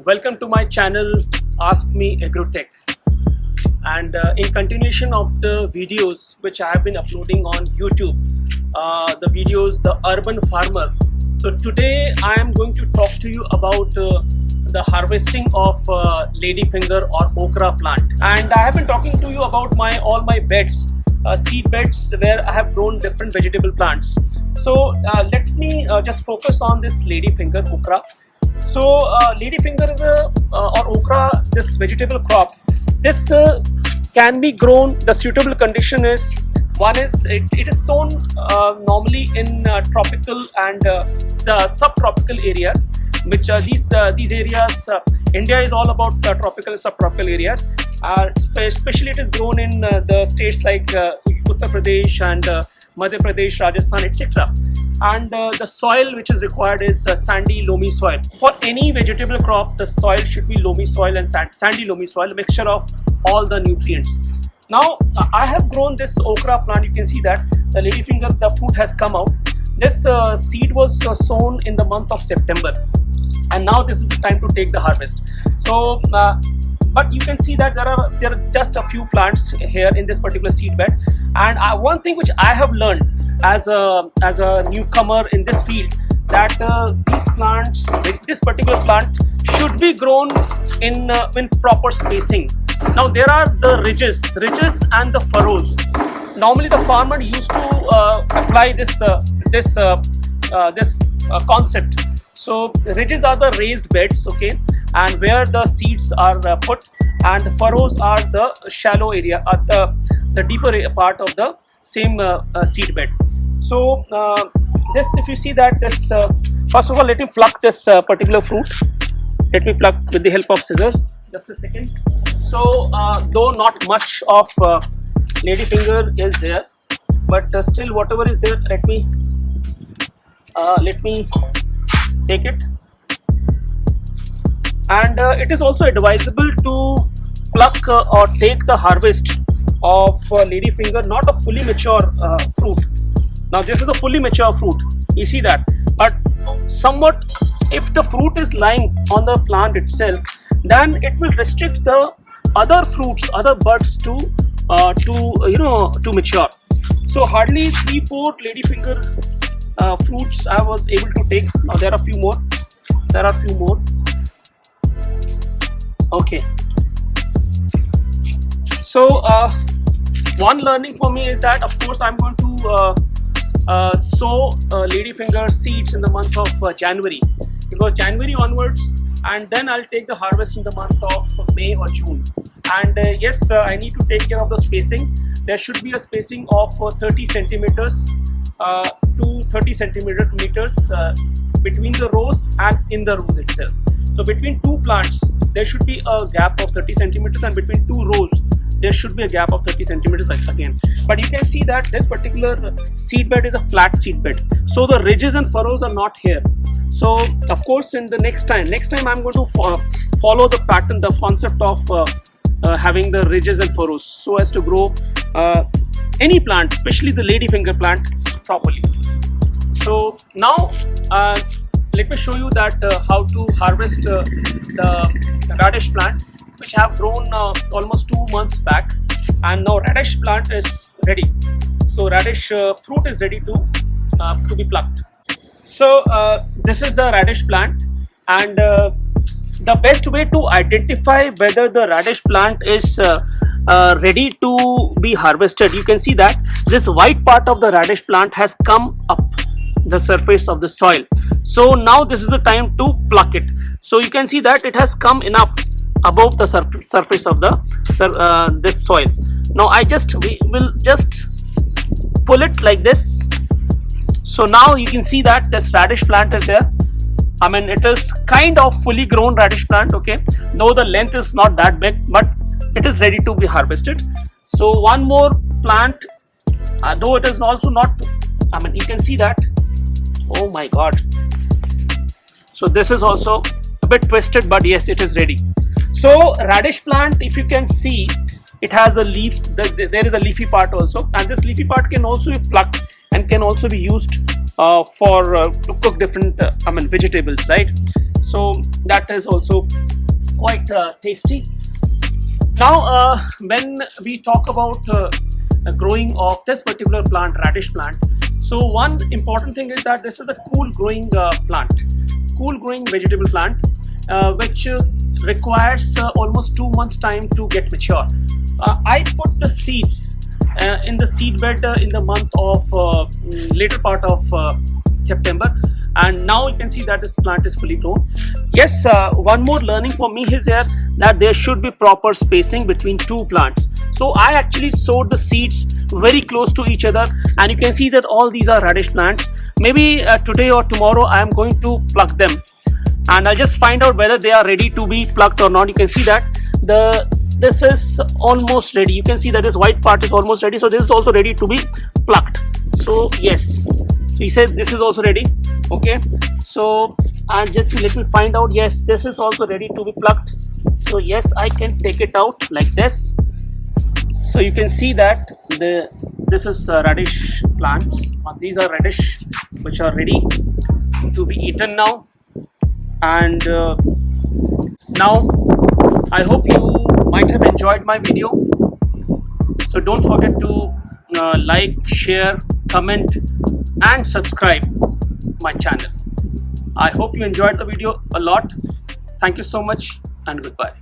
Welcome to my channel Ask Me Agrotech, and in continuation of the videos which I have been uploading on YouTube, the videos The Urban Farmer. So today I am going to talk to you about the harvesting of ladyfinger or okra plant, and I have been talking to you about all my beds, seed beds where I have grown different vegetable plants. So let me just focus on this ladyfinger okra. So ladyfinger is or okra, this vegetable crop. This can be grown. The suitable condition is, one is it is sown normally in tropical and subtropical areas, which these areas. India is all about tropical and subtropical areas. Especially it is grown in the states like Uttar Pradesh and Madhya Pradesh, Rajasthan, etc. And the soil which is required is sandy, loamy soil. For any vegetable crop, the soil should be loamy soil and sandy loamy soil, a mixture of all the nutrients. Now I have grown this okra plant. You can see that the ladyfinger, the fruit has come out. This seed was sown in the month of September, and now this is the time to take the harvest. So but you can see that there are just a few plants here in this particular seed bed. And one thing which I have learned as a newcomer in this field, that this particular plant should be grown in proper spacing. Now there are the ridges and the furrows. Normally the farmer used to apply this concept. So ridges are the raised beds, okay, and where the seeds are put, and the furrows are the shallow area, the deeper part of the same seed bed. So this, if you see that this, first of all, let me pluck this particular fruit. Let me pluck with the help of scissors. Just a second. So though not much of ladyfinger is there, but still whatever is there, let me take it. And it is also advisable to pluck or take the harvest of ladyfinger, not a fully mature fruit. Now this is a fully mature fruit, you see that, but somewhat if the fruit is lying on the plant itself, then it will restrict the other fruits, other buds to mature. So hardly 3-4 ladyfinger fruits I was able to take. Now there are a few more. Okay. So one learning for me is that, of course, I'm going to sow ladyfinger seeds in the month of January, because January onwards, and then I'll take the harvest in the month of May or June. And yes, I need to take care of the spacing. There should be a spacing of 30 centimeters to 30 centimeters between the rows and in the rows itself. So between two plants there should be a gap of 30 centimeters, and between two rows there should be a gap of 30 centimeters again. But you can see that this particular seed bed is a flat seed bed, so the ridges and furrows are not here. So of course in the next time I'm going to follow the pattern, the concept of having the ridges and furrows, so as to grow any plant, especially the ladyfinger plant, properly. So now let me show you that how to harvest the radish plant, which I have grown almost 2 months back, and now radish plant is ready. So radish fruit is ready to be plucked. So this is the radish plant, and the best way to identify whether the radish plant is ready to be harvested, you can see that this white part of the radish plant has come up the surface of the soil. So now this is the time to pluck it. So you can see that it has come enough above the surface of the this soil. Now we will just pull it like this. So now you can see that this radish plant is there. I mean, it is kind of fully grown radish plant, okay, though the length is not that big, but it is ready to be harvested. So one more plant, though it is also not, I mean, you can see that, oh my god. So this is also a bit twisted, but yes, it is ready. So radish plant, if you can see, it has the leaves, there is a leafy part also, and this leafy part can also be plucked and can also be used to cook different vegetables, right? So that is also quite tasty. Now, when we talk about growing of this particular plant, radish plant, so one important thing is that this is a cool growing plant, cool growing vegetable plant, which requires almost 2 months time to get mature. I put the seeds in the seed bed in the month of later part of September, and now you can see that this plant is fully grown. Yes, one more learning for me is here that there should be proper spacing between two plants. So I actually sowed the seeds very close to each other, and you can see that all these are radish plants. Maybe today or tomorrow I am going to pluck them, and I'll just find out whether they are ready to be plucked or not. You can see that this is almost ready. You can see that this white part is almost ready, so this is also ready to be plucked. So yes, so he said this is also ready. Okay, so and just let me find out. Yes, this is also ready to be plucked. So yes, I can take it out like this. So you can see that this is radish plants. These are radish which are ready to be eaten now. And now I hope you might have enjoyed my video. So don't forget to like, share, comment and subscribe my channel. I hope you enjoyed the video a lot. Thank you so much and goodbye.